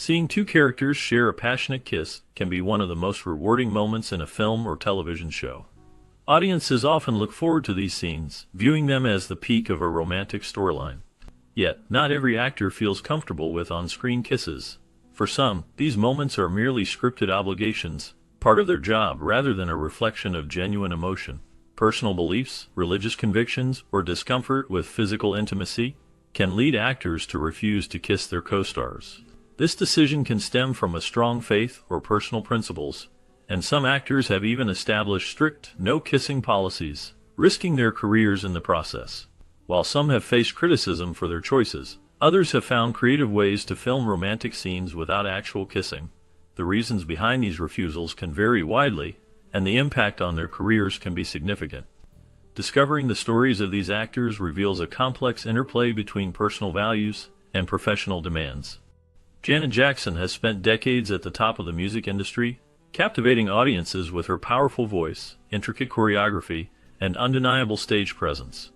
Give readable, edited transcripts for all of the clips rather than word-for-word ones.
Seeing two characters share a passionate kiss can be one of the most rewarding moments in a film or television show. Audiences often look forward to these scenes, viewing them as the peak of a romantic storyline. Yet, not every actor feels comfortable with on-screen kisses. For some, these moments are merely scripted obligations, part of their job rather than a reflection of genuine emotion. Personal beliefs, religious convictions, or discomfort with physical intimacy can lead actors to refuse to kiss their co-stars. This decision can stem from a strong faith or personal principles, and some actors have even established strict no-kissing policies, risking their careers in the process. While some have faced criticism for their choices, others have found creative ways to film romantic scenes without actual kissing. The reasons behind these refusals can vary widely, and the impact on their careers can be significant. Discovering the stories of these actors reveals a complex interplay between personal values and professional demands. Janet Jackson has spent decades at the top of the music industry, captivating audiences with her powerful voice, intricate choreography, and undeniable stage presence.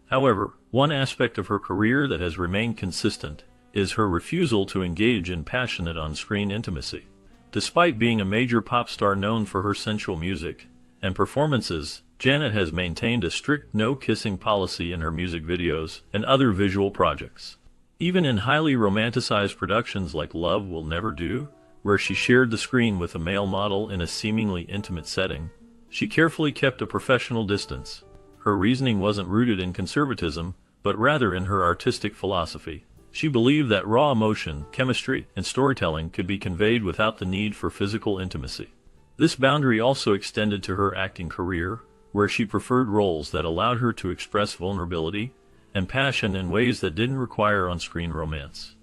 However, one aspect of her career that has remained consistent is her refusal to engage in passionate on-screen intimacy. Despite being a major pop star known for her sensual music and performances, Janet has maintained a strict no-kissing policy in her music videos and other visual projects. Even in highly romanticized productions like Love Will Never Do, where she shared the screen with a male model in a seemingly intimate setting, she carefully kept a professional distance. Her reasoning wasn't rooted in conservatism, but rather in her artistic philosophy. She believed that raw emotion, chemistry, and storytelling could be conveyed without the need for physical intimacy. This boundary also extended to her acting career, where she preferred roles that allowed her to express vulnerability and passion in ways that didn't require on-screen romance.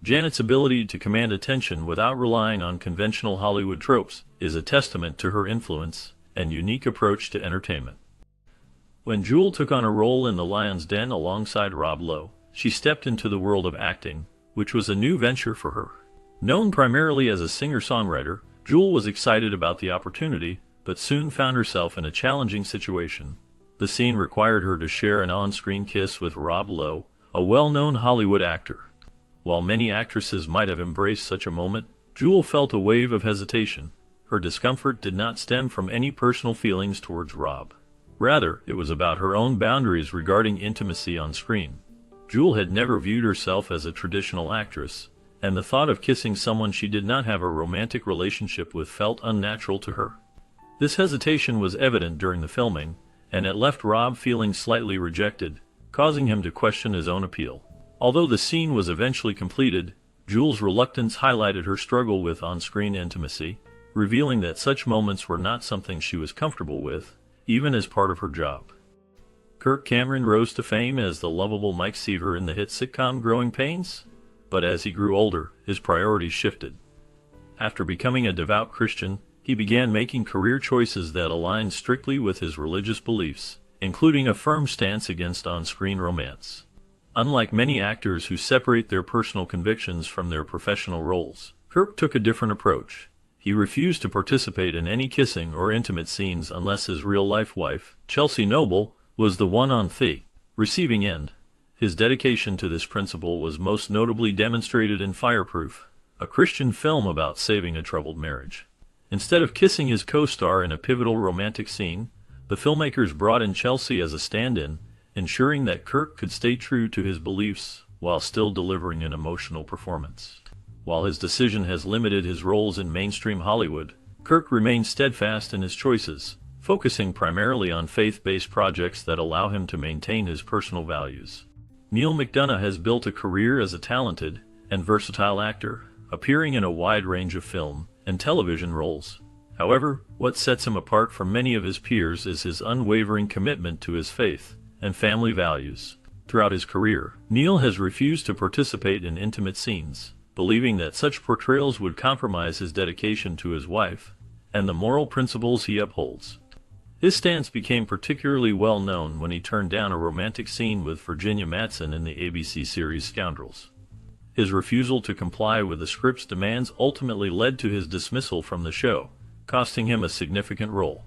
Janet's ability to command attention without relying on conventional Hollywood tropes is a testament to her influence and unique approach to entertainment. When Jewel took on a role in The Lion's Den alongside Rob Lowe, she stepped into the world of acting, which was a new venture for her. Known primarily as a singer-songwriter, Jewel was excited about the opportunity, but soon found herself in a challenging situation. The scene required her to share an on-screen kiss with Rob Lowe, a well-known Hollywood actor. While many actresses might have embraced such a moment, Jewel felt a wave of hesitation. Her discomfort did not stem from any personal feelings towards Rob. Rather, it was about her own boundaries regarding intimacy on screen. Jewel had never viewed herself as a traditional actress, and the thought of kissing someone she did not have a romantic relationship with felt unnatural to her. This hesitation was evident during the filming, and it left Rob feeling slightly rejected, causing him to question his own appeal. Although the scene was eventually completed, Jewel's reluctance highlighted her struggle with on-screen intimacy, revealing that such moments were not something she was comfortable with, even as part of her job. Kirk Cameron rose to fame as the lovable Mike Seaver in the hit sitcom Growing Pains, but as he grew older, his priorities shifted. After becoming a devout Christian, he began making career choices that aligned strictly with his religious beliefs, including a firm stance against on-screen romance. Unlike many actors who separate their personal convictions from their professional roles, Kirk took a different approach. He refused to participate in any kissing or intimate scenes unless his real-life wife, Chelsea Noble, was the one on the receiving end. His dedication to this principle was most notably demonstrated in Fireproof, a Christian film about saving a troubled marriage. Instead of kissing his co-star in a pivotal romantic scene, the filmmakers brought in Chelsea as a stand-in, ensuring that Kirk could stay true to his beliefs while still delivering an emotional performance. While his decision has limited his roles in mainstream Hollywood, Kirk remains steadfast in his choices, focusing primarily on faith-based projects that allow him to maintain his personal values. Neal McDonough has built a career as a talented and versatile actor, appearing in a wide range of film and television roles. However, what sets him apart from many of his peers is his unwavering commitment to his faith and family values. Throughout his career, Neal has refused to participate in intimate scenes, believing that such portrayals would compromise his dedication to his wife and the moral principles he upholds. His stance became particularly well known when he turned down a romantic scene with Virginia Madsen in the ABC series Scoundrels. His refusal to comply with the script's demands ultimately led to his dismissal from the show, costing him a significant role.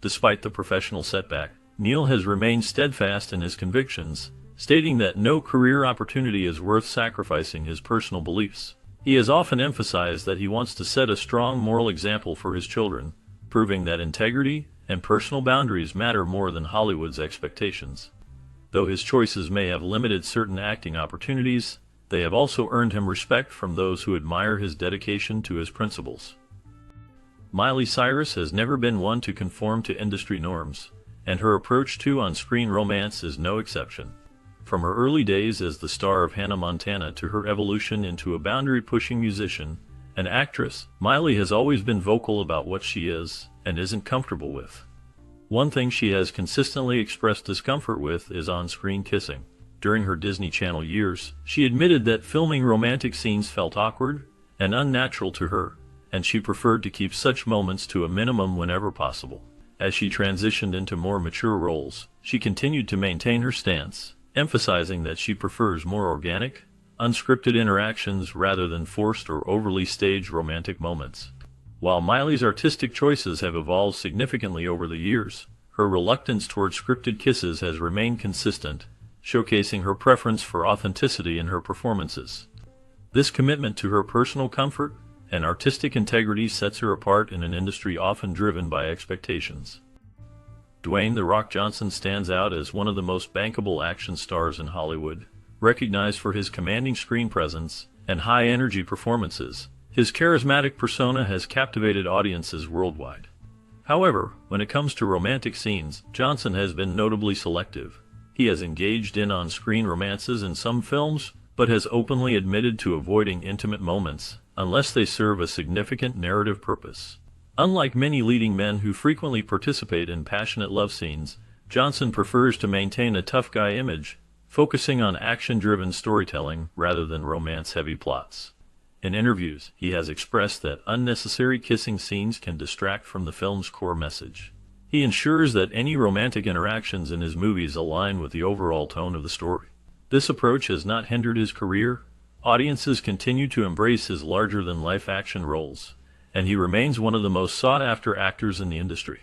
Despite the professional setback, Neal has remained steadfast in his convictions, stating that no career opportunity is worth sacrificing his personal beliefs. He has often emphasized that he wants to set a strong moral example for his children, proving that integrity and personal boundaries matter more than Hollywood's expectations. Though his choices may have limited certain acting opportunities, they have also earned him respect from those who admire his dedication to his principles. Miley Cyrus has never been one to conform to industry norms, and her approach to on-screen romance is no exception. From her early days as the star of Hannah Montana to her evolution into a boundary-pushing musician and actress, Miley has always been vocal about what she is and isn't comfortable with. One thing she has consistently expressed discomfort with is on-screen kissing. During her Disney Channel years, she admitted that filming romantic scenes felt awkward and unnatural to her, and she preferred to keep such moments to a minimum whenever possible. As she transitioned into more mature roles, she continued to maintain her stance, emphasizing that she prefers more organic, unscripted interactions rather than forced or overly staged romantic moments. While Miley's artistic choices have evolved significantly over the years, her reluctance toward scripted kisses has remained consistent, showcasing her preference for authenticity in her performances. This commitment to her personal comfort and artistic integrity sets her apart in an industry often driven by expectations. Dwayne "The Rock" Johnson stands out as one of the most bankable action stars in Hollywood, recognized for his commanding screen presence and high-energy performances. His charismatic persona has captivated audiences worldwide. However, when it comes to romantic scenes, Johnson has been notably selective. He has engaged in on-screen romances in some films, but has openly admitted to avoiding intimate moments unless they serve a significant narrative purpose. Unlike many leading men who frequently participate in passionate love scenes, Johnson prefers to maintain a tough guy image, focusing on action-driven storytelling rather than romance-heavy plots. In interviews, he has expressed that unnecessary kissing scenes can distract from the film's core message. He ensures that any romantic interactions in his movies align with the overall tone of the story. This approach has not hindered his career. Audiences continue to embrace his larger-than-life action roles, and he remains one of the most sought-after actors in the industry.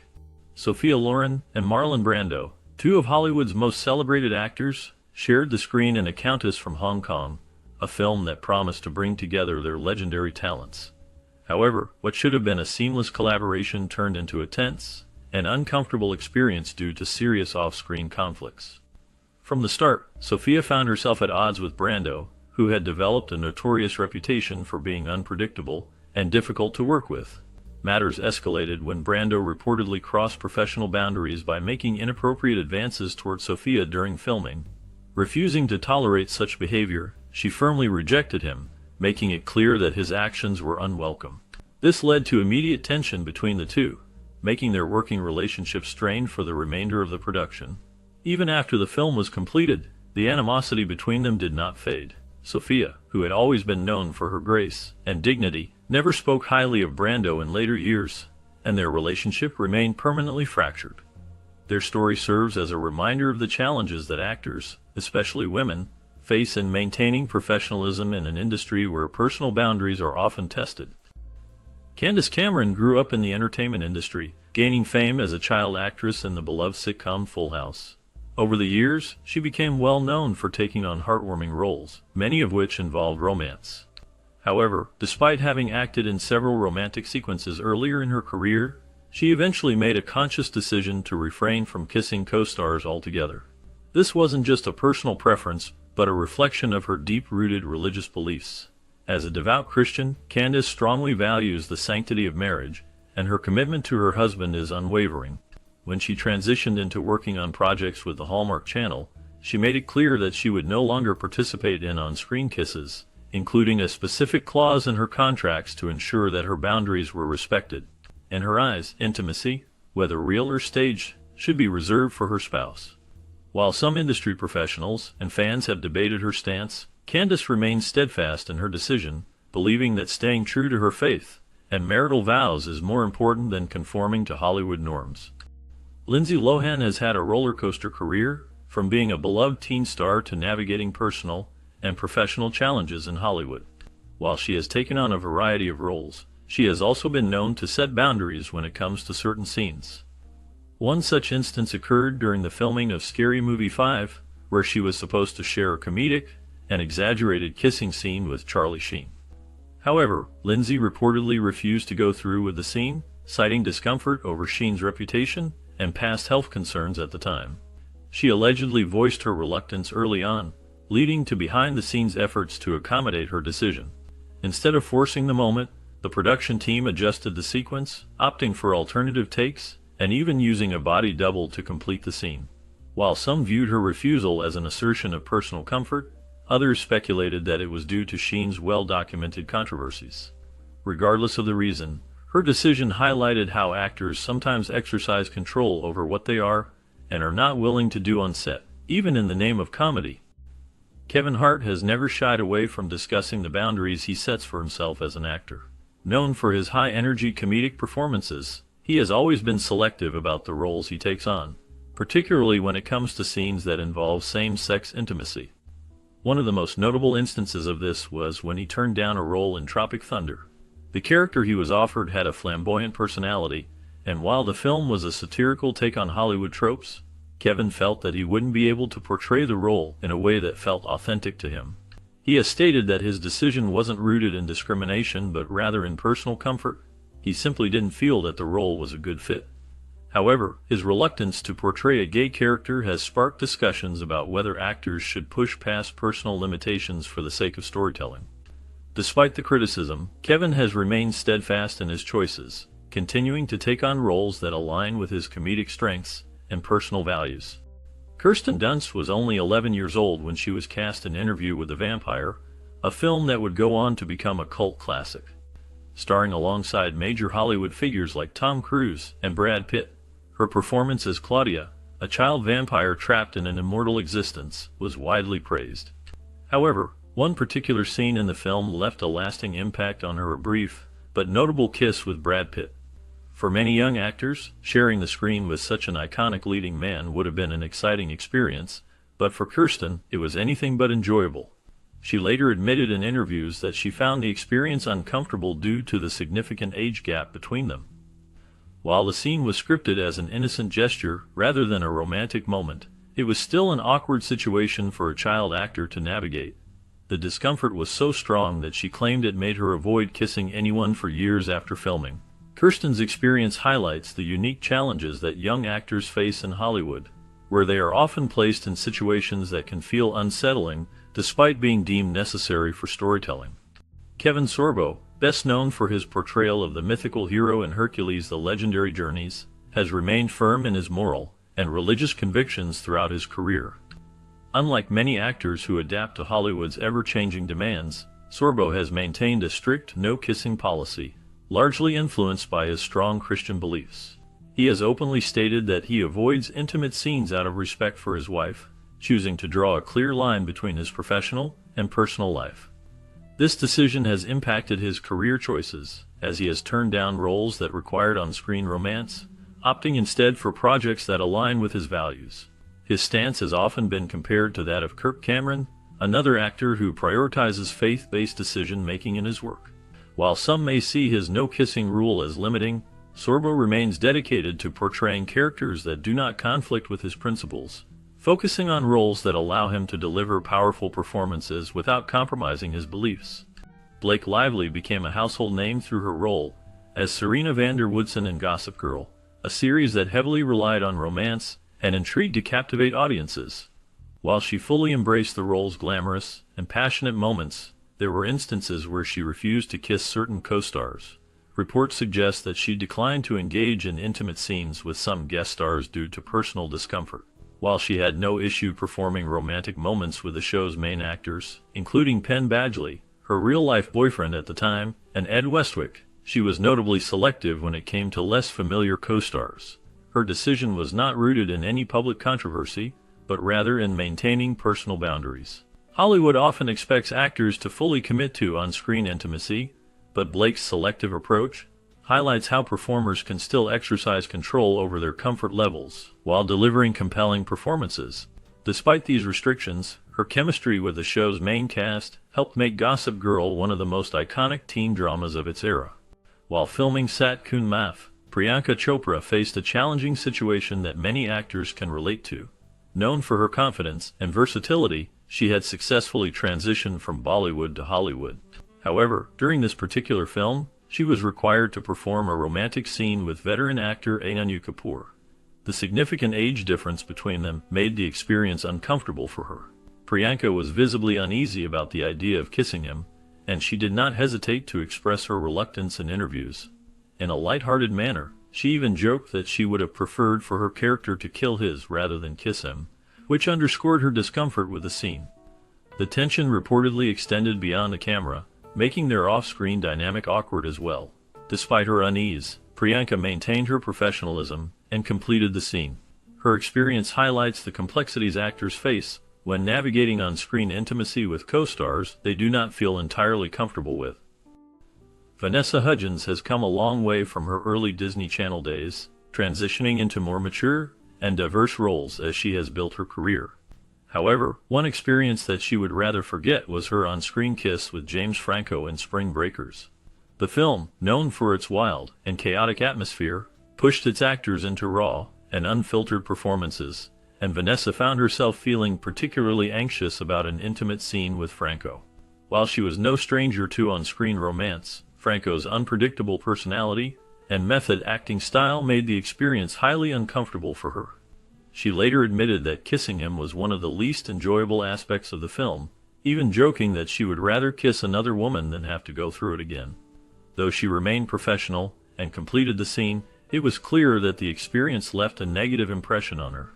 Sophia Loren and Marlon Brando, two of Hollywood's most celebrated actors, shared the screen in A Countess from Hong Kong, a film that promised to bring together their legendary talents. However, what should have been a seamless collaboration turned into a tense and uncomfortable experience due to serious off-screen conflicts. From the start, Sophia found herself at odds with Brando, who had developed a notorious reputation for being unpredictable and difficult to work with. Matters escalated when Brando reportedly crossed professional boundaries by making inappropriate advances toward Sophia during filming. Refusing to tolerate such behavior, she firmly rejected him, making it clear that his actions were unwelcome. This led to immediate tension between the two, making their working relationship strained for the remainder of the production. Even after the film was completed, the animosity between them did not fade. Sophia, who had always been known for her grace and dignity, never spoke highly of Brando in later years, and their relationship remained permanently fractured. Their story serves as a reminder of the challenges that actors, especially women, face in maintaining professionalism in an industry where personal boundaries are often tested. Candace Cameron grew up in the entertainment industry, gaining fame as a child actress in the beloved sitcom Full House. Over the years, she became well known for taking on heartwarming roles, many of which involved romance. However, despite having acted in several romantic sequences earlier in her career, she eventually made a conscious decision to refrain from kissing co-stars altogether. This wasn't just a personal preference, but a reflection of her deep-rooted religious beliefs. As a devout Christian, Candace strongly values the sanctity of marriage, and her commitment to her husband is unwavering. When she transitioned into working on projects with the Hallmark Channel, she made it clear that she would no longer participate in on-screen kisses, including a specific clause in her contracts to ensure that her boundaries were respected. In her eyes, intimacy, whether real or staged, should be reserved for her spouse. While some industry professionals and fans have debated her stance, Candace remains steadfast in her decision, believing that staying true to her faith and marital vows is more important than conforming to Hollywood norms. Lindsay Lohan has had a roller coaster career, from being a beloved teen star to navigating personal and professional challenges in Hollywood. While she has taken on a variety of roles, she has also been known to set boundaries when it comes to certain scenes. One such instance occurred during the filming of Scary Movie 5, where she was supposed to share a comedic and exaggerated kissing scene with Charlie Sheen. However, Lindsay reportedly refused to go through with the scene, citing discomfort over Sheen's reputation and past health concerns at the time. She allegedly voiced her reluctance early on, leading to behind-the-scenes efforts to accommodate her decision. Instead of forcing the moment, the production team adjusted the sequence, opting for alternative takes, and even using a body double to complete the scene. While some viewed her refusal as an assertion of personal comfort, others speculated that it was due to Sheen's well-documented controversies. Regardless of the reason, her decision highlighted how actors sometimes exercise control over what they are and are not willing to do on set, even in the name of comedy. Kevin Hart has never shied away from discussing the boundaries he sets for himself as an actor. Known for his high-energy comedic performances, he has always been selective about the roles he takes on, particularly when it comes to scenes that involve same-sex intimacy. One of the most notable instances of this was when he turned down a role in Tropic Thunder. The character he was offered had a flamboyant personality, and while the film was a satirical take on Hollywood tropes, Kevin felt that he wouldn't be able to portray the role in a way that felt authentic to him. He has stated that his decision wasn't rooted in discrimination but rather in personal comfort. He simply didn't feel that the role was a good fit. However, his reluctance to portray a gay character has sparked discussions about whether actors should push past personal limitations for the sake of storytelling. Despite the criticism, Kevin has remained steadfast in his choices, continuing to take on roles that align with his comedic strengths and personal values. Kirsten Dunst was only 11 years old when she was cast in Interview with the Vampire, a film that would go on to become a cult classic. Starring alongside major Hollywood figures like Tom Cruise and Brad Pitt, her performance as Claudia, a child vampire trapped in an immortal existence, was widely praised. However, one particular scene in the film left a lasting impact on her brief, but notable kiss with Brad Pitt. For many young actors, sharing the screen with such an iconic leading man would have been an exciting experience, but for Kirsten, it was anything but enjoyable. She later admitted in interviews that she found the experience uncomfortable due to the significant age gap between them. While the scene was scripted as an innocent gesture rather than a romantic moment, it was still an awkward situation for a child actor to navigate. The discomfort was so strong that she claimed it made her avoid kissing anyone for years after filming. Kirsten's experience highlights the unique challenges that young actors face in Hollywood, where they are often placed in situations that can feel unsettling despite being deemed necessary for storytelling. Kevin Sorbo, best known for his portrayal of the mythical hero in Hercules: The Legendary Journeys, has remained firm in his moral and religious convictions throughout his career. Unlike many actors who adapt to Hollywood's ever-changing demands, Sorbo has maintained a strict no-kissing policy, largely influenced by his strong Christian beliefs. He has openly stated that he avoids intimate scenes out of respect for his wife, choosing to draw a clear line between his professional and personal life. This decision has impacted his career choices, as he has turned down roles that required on-screen romance, opting instead for projects that align with his values. His stance has often been compared to that of Kirk Cameron, another actor who prioritizes faith-based decision-making in his work. While some may see his no-kissing rule as limiting, Sorbo remains dedicated to portraying characters that do not conflict with his principles, focusing on roles that allow him to deliver powerful performances without compromising his beliefs. Blake Lively became a household name through her role as Serena van der Woodsen in Gossip Girl, a series that heavily relied on romance and intrigue to captivate audiences. While she fully embraced the role's glamorous and passionate moments, there were instances where she refused to kiss certain co-stars. Reports suggest that she declined to engage in intimate scenes with some guest stars due to personal discomfort. While she had no issue performing romantic moments with the show's main actors, including Penn Badgley, her real-life boyfriend at the time, and Ed Westwick, she was notably selective when it came to less familiar co-stars. Her decision was not rooted in any public controversy, but rather in maintaining personal boundaries. Hollywood often expects actors to fully commit to on-screen intimacy, but Blake's selective approach highlights how performers can still exercise control over their comfort levels while delivering compelling performances. Despite these restrictions, her chemistry with the show's main cast helped make Gossip Girl one of the most iconic teen dramas of its era. While filming Sat Kun Maaf, Priyanka Chopra faced a challenging situation that many actors can relate to. Known for her confidence and versatility, she had successfully transitioned from Bollywood to Hollywood. However, during this particular film, she was required to perform a romantic scene with veteran actor Ananu Kapoor. The significant age difference between them made the experience uncomfortable for her. Priyanka was visibly uneasy about the idea of kissing him, and she did not hesitate to express her reluctance in interviews. In a light-hearted manner, she even joked that she would have preferred for her character to kill his rather than kiss him, which underscored her discomfort with the scene. The tension reportedly extended beyond the camera, making their off-screen dynamic awkward as well. Despite her unease, Priyanka maintained her professionalism and completed the scene. Her experience highlights the complexities actors face when navigating on-screen intimacy with co-stars they do not feel entirely comfortable with. Vanessa Hudgens has come a long way from her early Disney Channel days, transitioning into more mature and diverse roles as she has built her career. However, one experience that she would rather forget was her on-screen kiss with James Franco in Spring Breakers. The film, known for its wild and chaotic atmosphere, pushed its actors into raw and unfiltered performances, and Vanessa found herself feeling particularly anxious about an intimate scene with Franco. While she was no stranger to on-screen romance, Franco's unpredictable personality and method acting style made the experience highly uncomfortable for her. She later admitted that kissing him was one of the least enjoyable aspects of the film, even joking that she would rather kiss another woman than have to go through it again. Though she remained professional and completed the scene, it was clear that the experience left a negative impression on her.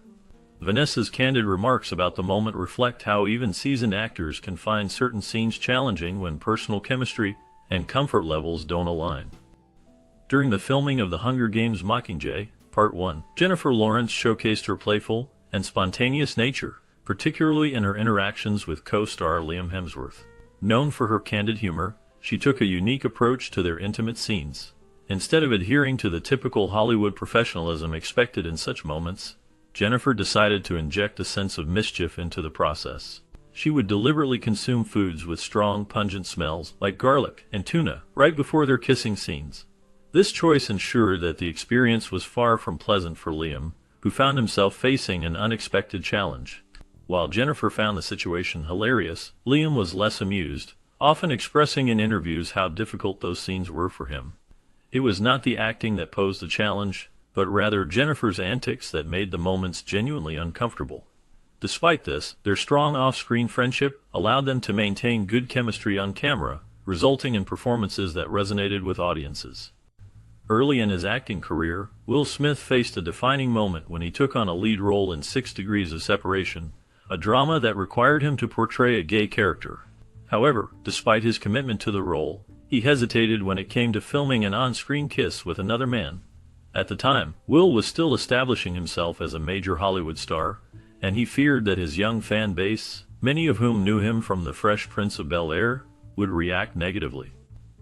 Vanessa's candid remarks about the moment reflect how even seasoned actors can find certain scenes challenging when personal chemistry and comfort levels don't align. During the filming of The Hunger Games: Mockingjay, Part 1, Jennifer Lawrence showcased her playful and spontaneous nature, particularly in her interactions with co-star Liam Hemsworth. Known for her candid humor, she took a unique approach to their intimate scenes. Instead of adhering to the typical Hollywood professionalism expected in such moments, Jennifer decided to inject a sense of mischief into the process. She would deliberately consume foods with strong, pungent smells, like garlic and tuna, right before their kissing scenes. This choice ensured that the experience was far from pleasant for Liam, who found himself facing an unexpected challenge. While Jennifer found the situation hilarious, Liam was less amused, often expressing in interviews how difficult those scenes were for him. It was not the acting that posed the challenge, but rather Jennifer's antics that made the moments genuinely uncomfortable. Despite this, their strong off-screen friendship allowed them to maintain good chemistry on camera, resulting in performances that resonated with audiences. Early in his acting career, Will Smith faced a defining moment when he took on a lead role in 6 Degrees of Separation, a drama that required him to portray a gay character. However, despite his commitment to the role, he hesitated when it came to filming an on-screen kiss with another man. At the time, Will was still establishing himself as a major Hollywood star, and he feared that his young fan base, many of whom knew him from The Fresh Prince of Bel-Air, would react negatively.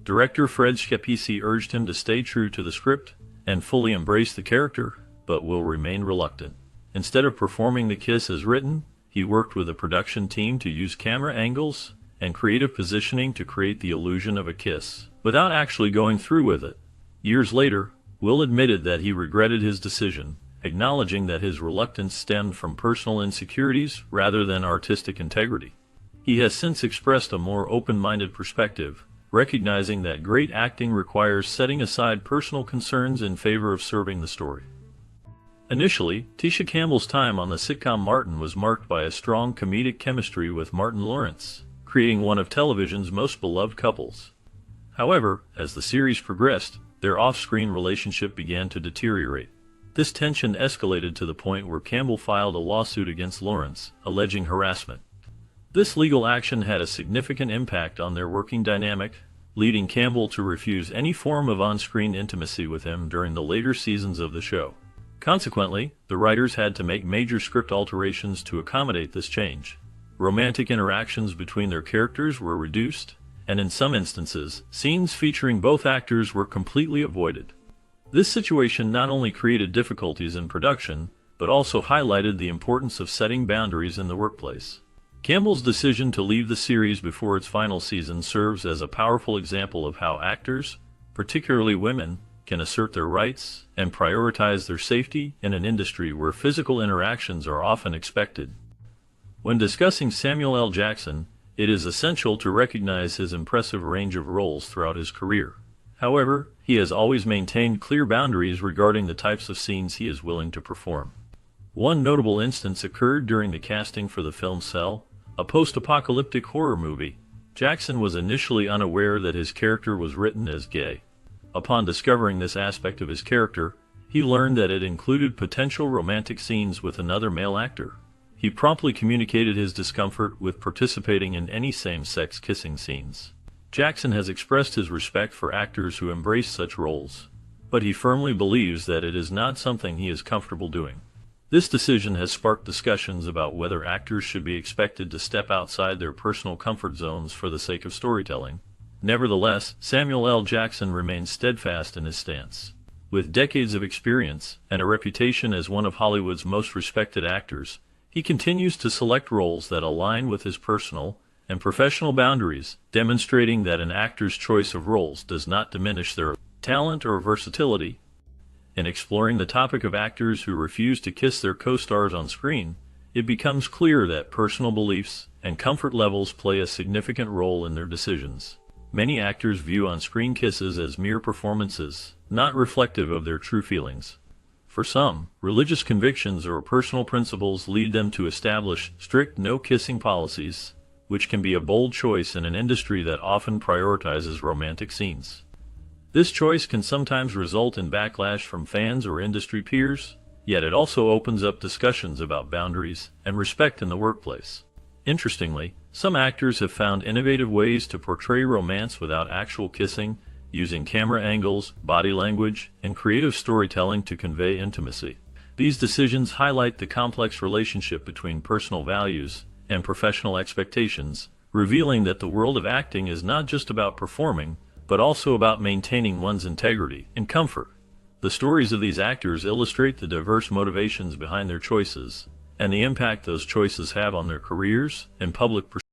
Director Fred Schepisi urged him to stay true to the script and fully embrace the character, but Will remained reluctant. Instead of performing the kiss as written, he worked with a production team to use camera angles and creative positioning to create the illusion of a kiss, without actually going through with it. Years later, Will admitted that he regretted his decision, acknowledging that his reluctance stemmed from personal insecurities rather than artistic integrity. He has since expressed a more open-minded perspective, recognizing that great acting requires setting aside personal concerns in favor of serving the story. Initially, Tisha Campbell's time on the sitcom Martin was marked by a strong comedic chemistry with Martin Lawrence, creating one of television's most beloved couples. However, as the series progressed, their off-screen relationship began to deteriorate. This tension escalated to the point where Campbell filed a lawsuit against Lawrence, alleging harassment. This legal action had a significant impact on their working dynamic, leading Campbell to refuse any form of on-screen intimacy with him during the later seasons of the show. Consequently, the writers had to make major script alterations to accommodate this change. Romantic interactions between their characters were reduced, and in some instances, scenes featuring both actors were completely avoided. This situation not only created difficulties in production, but also highlighted the importance of setting boundaries in the workplace. Campbell's decision to leave the series before its final season serves as a powerful example of how actors, particularly women, can assert their rights and prioritize their safety in an industry where physical interactions are often expected. When discussing Samuel L. Jackson, It is essential to recognize his impressive range of roles throughout his career. However, he has always maintained clear boundaries regarding the types of scenes he is willing to perform. One notable instance occurred during the casting for the film Cell, a post-apocalyptic horror movie. Jackson was initially unaware that his character was written as gay. Upon discovering this aspect of his character, he learned that it included potential romantic scenes with another male actor. He promptly communicated his discomfort with participating in any same-sex kissing scenes. Jackson has expressed his respect for actors who embrace such roles, but he firmly believes that it is not something he is comfortable doing. This decision has sparked discussions about whether actors should be expected to step outside their personal comfort zones for the sake of storytelling. Nevertheless, Samuel L. Jackson remains steadfast in his stance. With decades of experience and a reputation as one of Hollywood's most respected actors, he continues to select roles that align with his personal and professional boundaries, demonstrating that an actor's choice of roles does not diminish their talent or versatility. In exploring the topic of actors who refuse to kiss their co-stars on screen, it becomes clear that personal beliefs and comfort levels play a significant role in their decisions. Many actors view on-screen kisses as mere performances, not reflective of their true feelings. For some, religious convictions or personal principles lead them to establish strict no-kissing policies, which can be a bold choice in an industry that often prioritizes romantic scenes. This choice can sometimes result in backlash from fans or industry peers, yet it also opens up discussions about boundaries and respect in the workplace. Interestingly, some actors have found innovative ways to portray romance without actual kissing, using camera angles, body language, and creative storytelling to convey intimacy. These decisions highlight the complex relationship between personal values and professional expectations, revealing that the world of acting is not just about performing, but also about maintaining one's integrity and comfort. The stories of these actors illustrate the diverse motivations behind their choices, and the impact those choices have on their careers and public perception.